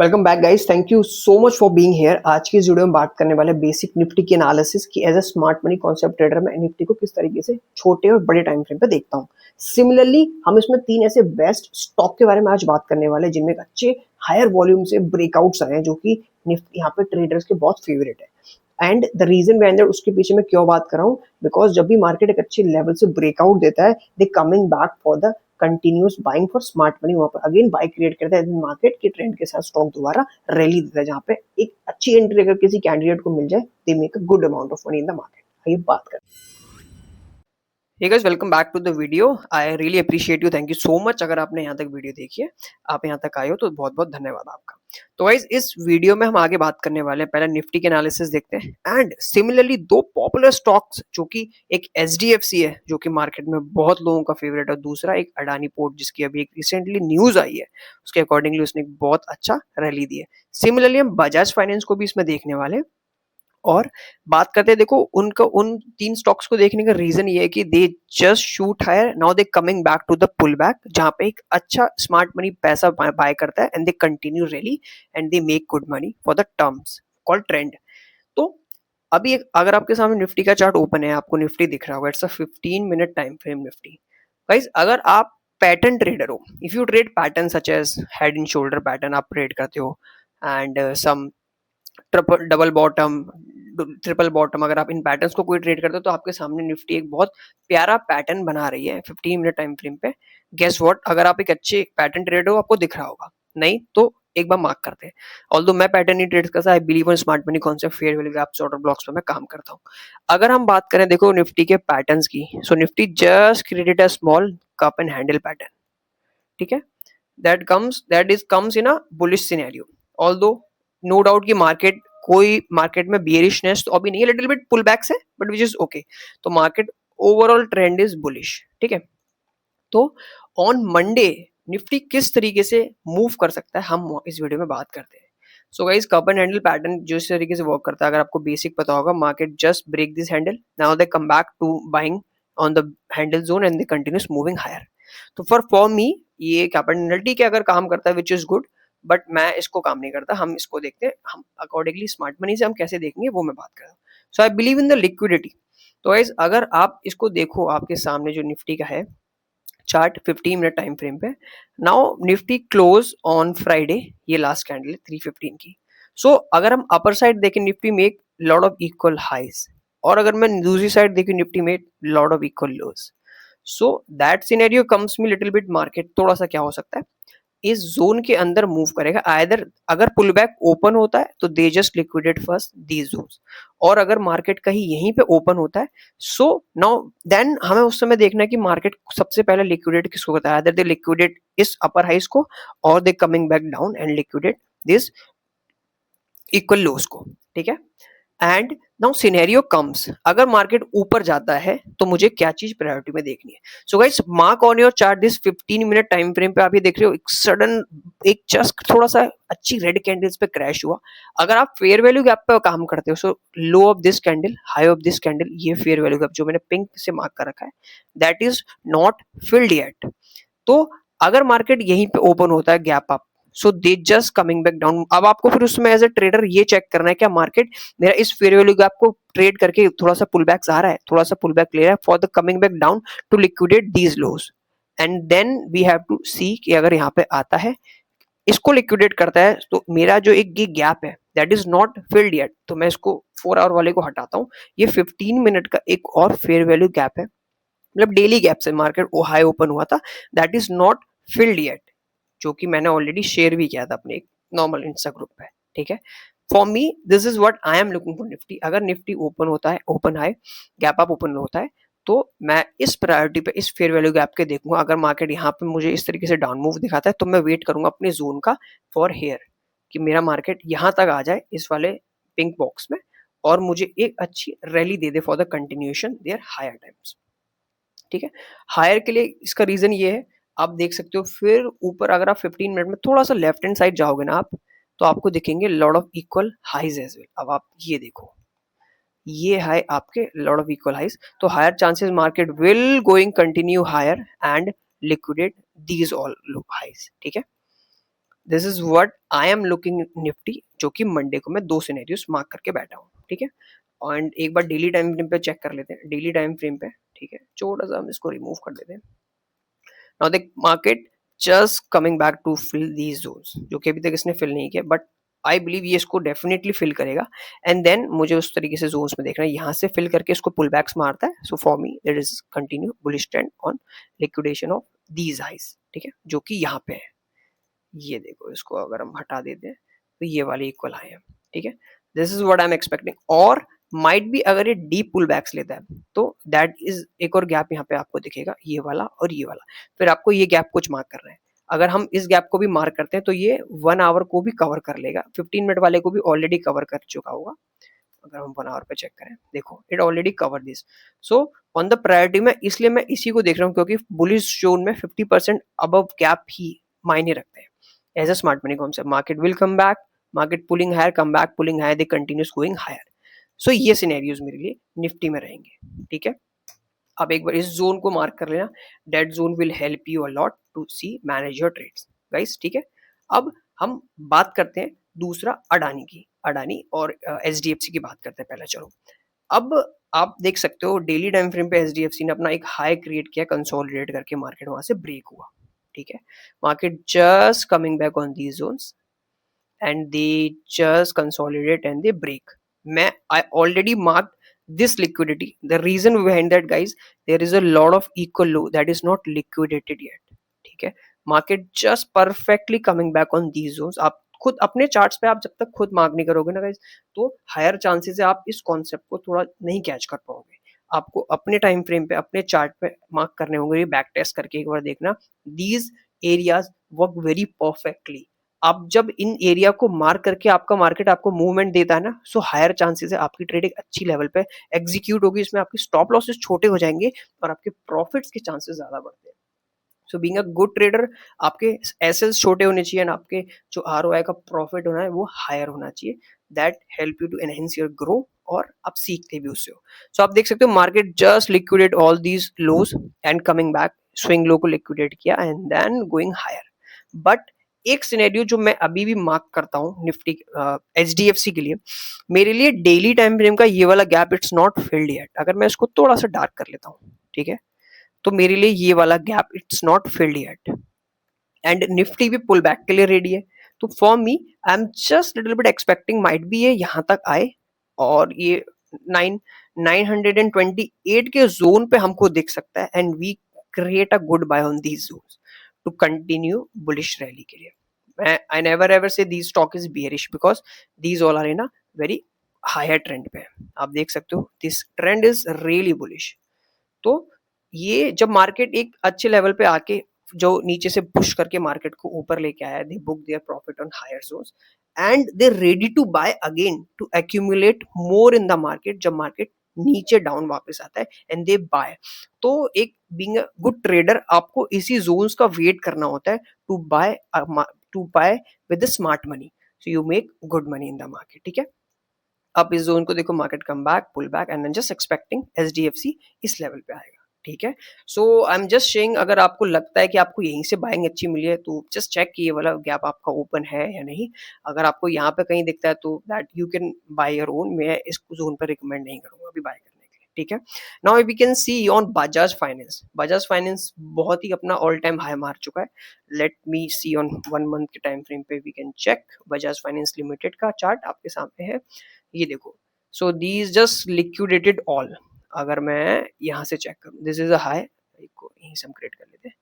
Welcome back guys, thank you so much for being here. आज की इस video में बात करने वाले बेसिक निफ्टी की एनालिसिस की as a smart money concept trader मैं निफ्टी को किस तरीके से छोटे और बड़े टाइम फ्रेम पे देखता हूँ। सिमिलरली हम इसमें तीन ऐसे बेस्ट स्टॉक के बारे में आज बात करने वाले हैं जिनमें एक अच्छे हायर वॉल्यूम से ब्रेकआउट्स आए हैं जो कि निफ्टी यहाँ पे ट्रेडर्स के बहुत फेवरेट है। And the reason behind that उसके पीछे मैं क्यों बात कर रहा हूँ, बिकॉज जब भी मार्केट एक अच्छे लेवल से ब्रेकआउट देता है दे coming back for the continuous buying for smart money, वहां पर अगेन बाय क्रिएट करता है मार्केट के ट्रेंड के साथ स्टॉक दोबारा रैली देता है, जहां पे एक अच्छी एंट्री अगर किसी कैंडिडेट को मिल जाए they make a good amount of money in the market. आइए बात करें। Hey guys, welcome back to the video. I really appreciate you, thank you so much. अगर आपने यहाँ तक वीडियो देखी है, आप यहाँ तक आए हो तो बहुत बहुत धन्यवाद आपका। तो गाइस इस वीडियो में हम आगे बात करने वाले हैं, पहले निफ्टी के एनालिसिस देखते हैं एंड सिमिलरली दो पॉपुलर स्टॉक्स जो कि एक एचडीएफसी है जो कि मार्केट में बहुत लोगों का फेवरेट है, दूसरा एक अडानी पोर्ट जिसकी अभी एक रिसेंटली न्यूज आई है, उसके अकॉर्डिंगली उसने एक बहुत अच्छा रैली दी है। सिमिलरली हम बजाज फाइनेंस को भी इसमें देखने वाले हैं और बात करते हैं। देखो उनका उन तीन स्टॉक्स को देखने का रीजन ये है कि they just shoot higher, now they coming back to the pull back, जहां पे एक अच्छा स्मार्ट मनी पैसा बाय करता है and they continue rally and they make good money for the terms called trend. तो अभी अगर आपके सामने निफ्टी का चार्ट ओपन है, आपको निफ्टी दिख रहा होगा, it's a 15 minute time frame Nifty. Guys अगर आप पैटर्न ट्रेडर हो, if you trade pattern such as head and shoulder pattern आप ट्रेड करते हो and some triple double bottom triple bottom, अगर आप इन पैटर्न्स को कोई ट्रेड करते हो तो आपके सामने निफ्टी एक बहुत प्यारा पैटर्न बना रही है 15 मिनट टाइम फ्रेम पे। गेस व्हाट, अगर आप एक अच्छे पैटर्न ट्रेडर हो आपको दिख रहा होगा, नहीं तो एक बार मार्क करते हैं। ऑल्दो मैं पैटर्न नहीं ट्रेड करता, आई बिलीव इन smart money concept, fair value gaps, order blocks पे मैं काम करता हूँ। अगर हम बात करें देखो निफ्टी के पैटर्न्स की, so Nifty just created a small cup and handle pattern, ठीक है, that comes in a bullish scenario. Although no doubt कि मार्केट में बियरिशनेस तो अभी नहीं है, लिटिल बिट पुल बैक्स है बट विच इज ओके। तो market overall trend is bullish, ठीक है। तो ऑन मंडे निफ्टी किस तरीके से मूव कर सकता है हम इस वीडियो में बात करते हैं। So guys cup and handle pattern जो इस तरीके से वर्क करता है, अगर आपको बेसिक पता होगा, market just break this handle, now they come back to buying on the handle zone and they continuous moving higher. तो फॉर मी ये कैपेबिलिटी के अगर काम करता है विच इज गुड, बट मैं इसको काम नहीं करता। हम इसको देखते हैं, हम अकॉर्डिंगली स्मार्ट मनी से हम कैसे देखेंगे वो मैं बात कर रहा हूँ। So I believe in the liquidity. तो गाइस अगर आप इसको देखो, आपके सामने जो निफ्टी का है चार्ट 15 मिनट टाइम फ्रेम पे, now Nifty close on Friday, ये लास्ट कैंडल है 315 की। सो अगर हम अपर साइड देखें Nifty make lot of equal highs, और अगर मैं दूसरी साइड देखूं Nifty make lot of equal lows. So that scenario comes me little bit, market थोड़ा सा क्या हो सकता है इस जोन के अंदर मूव करेगा। आइदर अगर पुल बैक ओपन होता है तो they just liquidate first these zones, और अगर मार्केट कहीं यहीं पे ओपन होता है सो नाउ देन हमें उस समय देखना है कि मार्केट सबसे पहले लिक्विडेट किसको करता है। आइदर दे लिक्विडेट इस अपर हाइस को और दे coming back down and liquidate this equal loss को, ठीक है। एंड नाउ सिनेरियो कम्स, अगर मार्केट ऊपर जाता है तो मुझे क्या चीज प्रायोरिटी में देखनी है। So guys mark on your chart this 15 minute time frame पे, आप ये देख रहे हो एक सडन एक जस्ट थोड़ा सा अच्छी रेड कैंडल्स पे क्रैश हुआ। अगर आप फेयर वैल्यू गैप पे काम करते हो, so low of this candle, high of this candle, ये फेयर वैल्यू गैप जो मैंने पिंक से मार्क कर रखा है, that is not filled yet. तो अगर मार्केट यहीं पे ओपन होता है gap up, so they just coming back down. अब आपको फिर उसमें एज ए ट्रेडर ये चेक करना है क्या मार्केट मेरा इस फेयर वैल्यू गैप को ट्रेड करके थोड़ा सा पुल बैक्स आ रहा है, थोड़ा सा पुल बैक ले रहा है for the coming back down to liquidate these lows, and then we have to see कि अगर यहाँ पे आता है इसको लिक्विडेट करता है तो मेरा जो एक ये गैप है that is not filled yet, तो मैं इसको 4 आवर वाले को हटाता हूँ। ये 15 मिनट का एक और फेयर वैल्यू गैप है, मतलब डेली गैप से मार्केट वो हाई ओपन हुआ था, that is not filled yet, जो कि मैंने ऑलरेडी शेयर भी किया था अपने एक नॉर्मल इंस्टा ग्रुप पे, ठीक है। For me this is what I am looking for Nifty. अगर निफ्टी ओपन होता है, open high gap up open होता है, तो मैं इस प्रायोरिटी पे इस फेयर वैल्यू गैप के देखूंगा। अगर मार्केट यहाँ पे मुझे इस तरीके से डाउन मूव दिखाता है तो मैं वेट करूंगा अपने जोन का फॉर हेयर, कि मेरा मार्केट यहाँ तक आ जाए इस वाले पिंक बॉक्स में और मुझे एक अच्छी रैली दे दे for the continuation their higher times, ठीक है। हायर के लिए इसका रीजन ये है, आप देख सकते हो फिर ऊपर अगर आप 15 मिनट में थोड़ा सा लेफ्ट हैंड साइड जाओगे ना आप, तो आपको दिखेंगे lot of equal highs as well. अब आप ये देखो, ये हाई आपके लॉट ऑफ इक्वल हाइज, तो higher chances market will going continue higher and liquidate these all highs, ठीक है। This is what I am looking Nifty, जो कि मंडे को मैं 2 सिनेरियोस मार्क करके बैठा हूँ, ठीक है। एंड एक बार डेली टाइम फ्रेम पे चेक कर लेते हैं, डेली टाइम फ्रेम पे, ठीक है, छोटा सा हम इसको रिमूव कर देते हैं। Now the market just coming back to fill these zones, जो कि अभी तक इसने फिल नहीं किया, बट आई बिलीव ये इसको डेफिनेटली फिल करेगा। एंड देन मुझे उस तरीके से जोन्स में देखना है, यहाँ से फिल करके इसको पुल बैक्स मारता है, so for me it is continue bullish trend on liquidation of these highs, ठीक है, जो कि यहाँ पे है। ये देखो, इसको अगर हम हटा देते हैं तो ये वाले इक्वल हाई है, ठीक है। This is what I am expecting. और माइट भी अगर ये डीप पुल बैक्स लेता है तो दैट इज एक और गैप यहाँ पे आपको दिखेगा, ये वाला और ये वाला। फिर आपको ये गैप कुछ मार्क करना है। अगर हम इस गैप को भी मार्क करते हैं तो ये 1 आवर को भी कवर कर लेगा, 15 मिनट वाले को भी ऑलरेडी कवर कर चुका होगा। अगर हम 1 आवर पे चेक करें, देखो it already cover this. So on the priority में इसलिए मैं इसी को देख रहा हूँ, क्योंकि बुलिश जोन में 50% अबव गैप ही मायने रखते हैं as a smart money concept. Market will come back, market pulling higher, come back pulling higher, they continues going higher. So ये सिनेरियोज मेरे लिए निफ्टी में रहेंगे, ठीक है। अब एक बार इस जोन को मार्क कर लेना, that zone will help you a lot to see manage your trades guys, ठीक है। अब हम बात करते हैं दूसरा अडानी की, अडानी और एचडीएफसी की बात करते हैं पहले। चलो, अब आप देख सकते हो डेली टाइम फ्रेम पे एचडीएफसी ने अपना एक हाई क्रिएट किया, कंसोलिडेट करके मार्केट वहां से ब्रेक हुआ, ठीक है। Market just coming back on these zones and they just consolidate and they break. I already marked this liquidity. The reason behind that, guys, there is a lot of equal low that is not liquidated yet. ठीक है, market just perfectly coming back on these zones. आप खुद अपने charts पे आप जब तक खुद मार्क नहीं करोगे ना गाइस, तो हायर चांसेस है आप इस कॉन्सेप्ट को थोड़ा नहीं कैच कर पाओगे। आपको अपने टाइम फ्रेम पे अपने चार्ट पे मार्क करने होंगे, ये बैक टेस्ट करके एक बार देखना, these areas work very perfectly. आप जब इन एरिया को मार्क करके आपका मार्केट आपको मूवमेंट देता है ना, सो हायर चांसेस है आपकी ट्रेड एक अच्छी लेवल पे एग्जीक्यूट होगी, इसमें आपके स्टॉप लॉसेस छोटे हो जाएंगे और आपके प्रॉफिट्स के चांसेस ज्यादा बढ़ते हैं। So being a good trader, आपके एसेट्स छोटे होने चाहिए, आपके जो आरओआई का प्रॉफिट होना है वो हायर होना चाहिए। That help you to enhance your grow, और आप सीखते भी उससे हो। सो आप देख सकते हो market just liquidate all these lows and coming back, swing low को लिक्विडेट किया and then going higher. But एक सिनेरियो जो मैं अभी भी मार्क करता हूँ निफ्टी एचडीएफसी के लिए, मेरे लिए डेली टाइम फ्रेम का ये वाला gap it's not filled yet. अगर मैं इसको थोड़ा सा डार्क कर लेता हूँ, ठीक है, तो मेरे लिए ये वाला gap it's not filled yet and Nifty भी पुल बैक के लिए रेडी है। तो for me I am just little bit expecting might भी ये यहां तक आए और ये 928 के जोन पे हमको दिख सकता है and we create a good buy on these zones to continue bullish rally के लिए। I never ever say these stock is bearish because these all are in a very higher trend पे। आप देख सकते हो this trend is really bullish। तो ये जब मार्केट एक अच्छे लेवल पे आके जो नीचे से पुश करके मार्केट को ऊपर लेके आया, they book their profit on higher zones and they ready to buy again to accumulate more in the market. जब मार्केट नीचे डाउन वापस आता है एंड दे बाय, तो एक बीइंग अ गुड ट्रेडर आपको इसी जोन्स का वेट करना होता है to buy with smart money, so you make good money in the market, ठीक है। अब इस जोन को देखो, market come back, pull back and just expecting HDFC इस लेवल पे आएगा, ठीक है। So I am just saying, अगर आपको लगता है कि आपको यहीं से बाइंग अच्छी मिली है तो जस्ट चेक कि ये वाला गैप आपका ओपन है या नहीं। अगर आपको यहाँ पे कहीं दिखता है तो that you can by your own. मैं इस जोन पर रिकमेंड नहीं करूंगा अभी बाय करने के लिए, ठीक है। Now we can see on Bajaj finance. Bajaj finance बहुत ही अपना ऑल टाइम हाई मार चुका है। Let me see on 1 month के टाइम फ्रेम पे we can check Bajaj finance limited का चार्ट आपके सामने है, ये देखो। So these just liquidated all. अगर मैं यहाँ से चेक करूँ, दिस इज अ हाई, को यहीं से हम क्रिएट कर लेते हैं,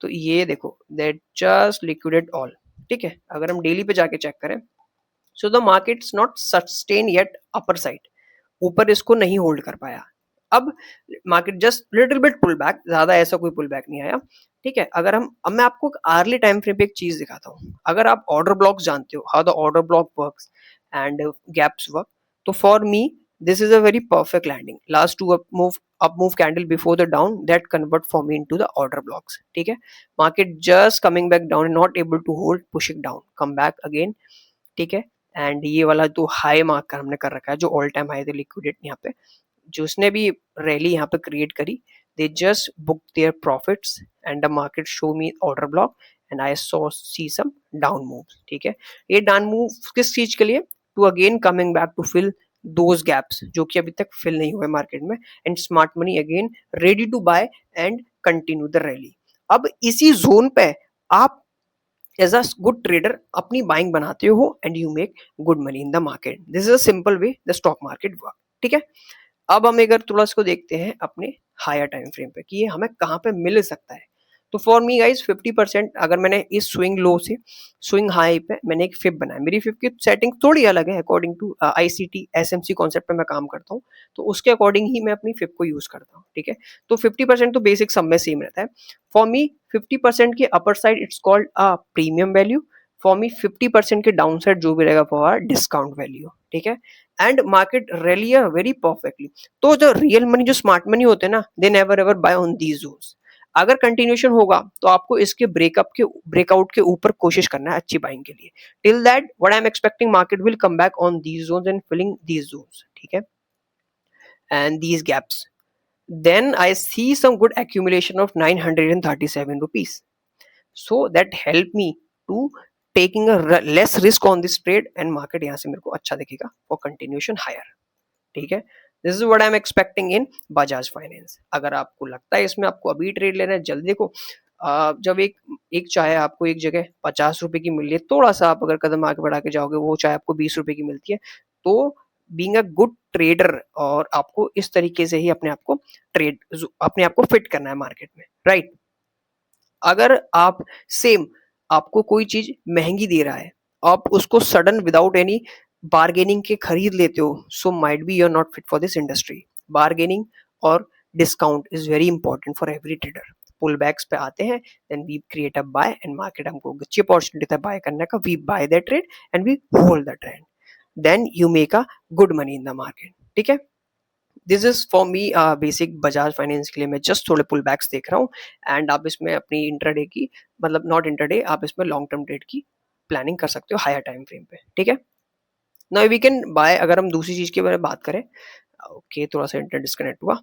तो ये देखो दैट जस्ट लिक्विडेट ऑल, ठीक है। अगर हम डेली पे जाके चेक करें, so the market's not sustain yet upper side, ऊपर इसको नहीं होल्ड कर पाया। अब market just little bit pull back, ज्यादा ऐसा कोई पुल बैक नहीं आया, ठीक है। अगर हम, अब मैं आपको आर्ली टाइम फ्रेम पे एक चीज दिखाता हूँ। अगर आप ऑर्डर ब्लॉक्स जानते हो, how the order block works and gaps work, तो for me this is a very perfect landing. Last two up move candle before the down that convert for me into the order blocks, ठीक है। market just coming back down and not able to hold, pushing down, come back again, ठीक है। And ये वाला तो high mark कर हमने कर रखा है, जो ऑल टाइम हाई थे लिक्विडेट यहाँ पे, जो उसने भी रैली यहाँ पे क्रिएट करी, they just book their profits and the market show me order block and I saw see some down move, ठीक है। ये डाउन मूव किस चीज के लिए, to again coming back to fill those gaps जो कि अभी तक फिल नहीं हुए मार्केट में, and smart money again ready to buy and continue the rally. अब इसी जोन पे आप एज अ गुड ट्रेडर अपनी बाइंग बनाते हो and you make good money in the market. This is a simple way the stock market work, ठीक है। अब हम अगर थोड़ा इसको देखते हैं अपने हायर टाइम फ्रेम पे कि ये हमें कहाँ पे मिल सकता है। तो फॉर मी गाइज 50%, अगर मैंने इस स्विंग लो से स्विंग हाई पे मैंने एक फिब बनाया, मेरी फिब की सेटिंग थोड़ी अलग है according to ICT SMC concept पे मैं काम करता हूँ, तो उसके अकॉर्डिंग ही मैं अपनी फिब को यूज करता हूँ, ठीक है। तो 50% तो बेसिक सब में सेम रहता है। फॉर मी 50% के upper side it's called a premium value, for me 50% के डाउन साइड जो भी रहेगा फॉर डिस्काउंट वैल्यू, ठीक है। And market rally very perfectly. तो जो रियल मनी जो स्मार्ट मनी होते हैं ना, they never ever buy on these zones. अगर कंटिन्यूशन होगा तो आपको इसके ब्रेकआउट के ऊपर कोशिश करना है अच्छी बाइंग के लिए। Till that what I am expecting, market will come back on these zones and filling these zones, ठीक है, and these gaps. then I see some good accumulation of 937 rupees, so that helped me to taking a less risk on this trade, and market यहाँ से मेरे को अच्छा दिखेगा for continuation higher, ठीक है। This is what I am expecting in Bajaj finance. अगर आपको लगता है इसमें आपको अभी ट्रेड लेना है, जल्दी देखो, जब एक एक चाय आपको एक जगह 50 रुपए की मिल रही है, थोड़ा सा आप अगर कदम आगे बढ़ा के जाओगे वो चाय आपको 20 रुपए की मिलती है, तो बीइंग अ गुड ट्रेडर और आपको इस तरीके से ही अपने आप को फिट करना है मार्केट में, राइट। अगर आप सेम आपको कोई चीज महंगी दे रहा है, आप उसको सडन विदाउट एनी बार्गेनिंग के खरीद लेते हो, so might be you are not fit for this industry. Bargaining और discount is very important for every trader. Pull backs पे आते हैं, then we create a buy, and market हमको अच्छी अपॉर्चुनिटी देता है बाय करने का, we buy the trade and we hold the trend, then you make a good money in the market, ठीक है। This is for me basic Bajaj finance के लिए मैं जस्ट थोड़े पुल बैक्स देख रहा हूँ, एंड आप इसमें अपनी इंट्राडे की, मतलब नॉट इंट्राडे, आप इसमें लॉन्ग टर्म ट्रेड की प्लानिंग कर सकते हो हायर टाइम फ्रेम पे, ठीक है। नाउ वी कैन बाय, अगर हम दूसरी चीज के बारे में बात करें, ओके थोड़ा सा इंटर डिस्कनेक्ट हुआ,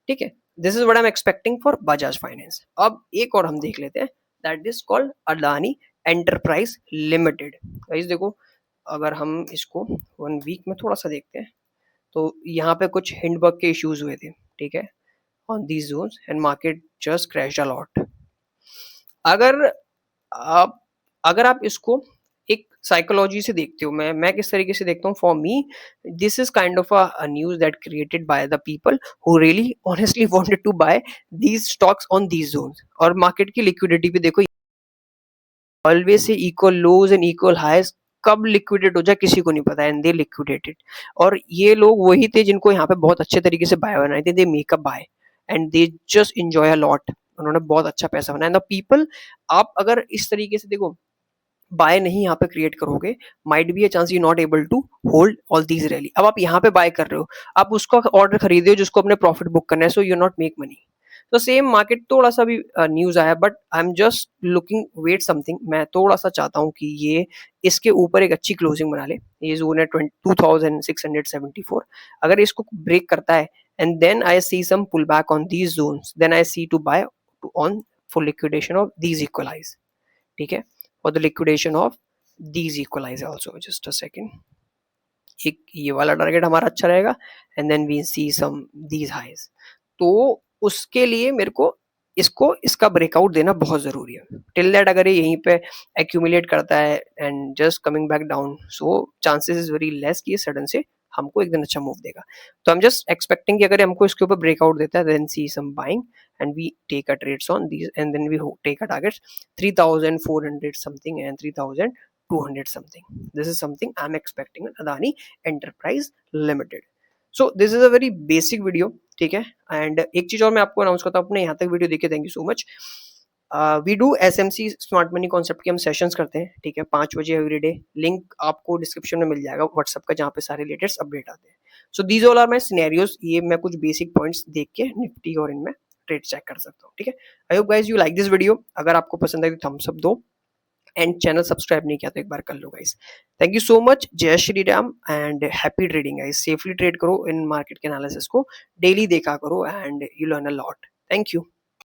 ठीक है। This is what I am expecting for Bajaj finance. अब एक और हम देख लेते हैं, that is called Adani enterprise limited. Guys देखो, अगर हम इसको 1 वीक में थोड़ा सा देखते हैं, तो यहाँ पे कुछ हिंडबर्ग के इश्यूज हुए थे, ठीक है, on these zones, and market just crashed a lot. अगर आप अगर आप इसको एक साइकोलॉजी से देखते हो, मैं किस तरीके से देखता हूँ, for me this is kind of a news that created by the people who really honestly wanted to buy these stocks on these zones. और मार्केट की लिक्विडिटी भी देखो, ऑलवेज से equal lows and equal highs, कब liquidate हो जाए किसी को नहीं पता, एंड दे लिक्विडेटेड। और ये लोग वही थे जिनको यहाँ पे बहुत अच्छे तरीके से बाय बनाए थे, they make a buy and they just enjoy a lot, उन्होंने बहुत अच्छा पैसा बनाया। द पीपल, आप अगर इस तरीके से देखो, बाय नहीं यहाँ पे क्रिएट करोगे, might be a chance you not able to hold all these rally. अब आप यहाँ पे बाय कर रहे हो, आप उसका ऑर्डर खरीदे हो जिसको अपने प्रॉफिट बुक करना है, so you not make money. तो सेम मार्केट थोड़ा सा भी न्यूज आया, but I am just looking wait something, मैं थोड़ा सा चाहता हूँ कि ये इसके ऊपर एक अच्छी क्लोजिंग बना ले। ये जोन है 2674, अगर इसको ब्रेक करता है and then I see some pull back on these zones, then I see to buy on full liquidation of these equalize, ठीक है, for the liquidation of these equalize also. Just a second, एक ये वाला target हमारा अच्छा रहेगा, and then we see some these highs. तो उसके लिए मेरे को इसका ब्रेकआउट देना बहुत जरूरी है। टिल दैट अगर ये यहीं पे एक्यूमुलेट करता है and just coming back down, so chances is very less कि ये सडन से हमको एक दिन अच्छा मूव देगा। तो आई एम जस्ट एक्सपेक्टिंग कि अगर हमको इसके ऊपर ब्रेकआउट देता है, then see some buying and we take a trades on these, and then we take a targets 3400 something and 3200 something. This is something I'm expecting in Adani Enterprise Limited. So this is a very basic video, ठीक है। And एक चीज और मैं आपको announce करता हूँ, अपने यहाँ तक वीडियो देखे thank you so much. We do SMC smart money concept के हम सेशंस करते हैं, ठीक है, 5 बजे एवरीडे। लिंक आपको डिस्क्रिप्शन में मिल जाएगा व्हाट्सएप का, जहाँ पे सारे लेटेस्ट अपडेट आते हैं। So these all are my scenarios, ये मैं कुछ बेसिक पॉइंट्स देख के निफ्टी और इनमें ट्रेड चेक कर सकता हूँ, ठीक है। I hope guys you like this video, अगर आपको पसंद है तो थम्स अप दो, एंड चैनल सब्सक्राइब नहीं किया तो एक बार कर लो guys. Thank you so much, जय Shri Ram and happy trading guys. Safely trade करो, इन मार्केट के एनालिसिस को डेली देखा करो and you learn a lot. Thank you.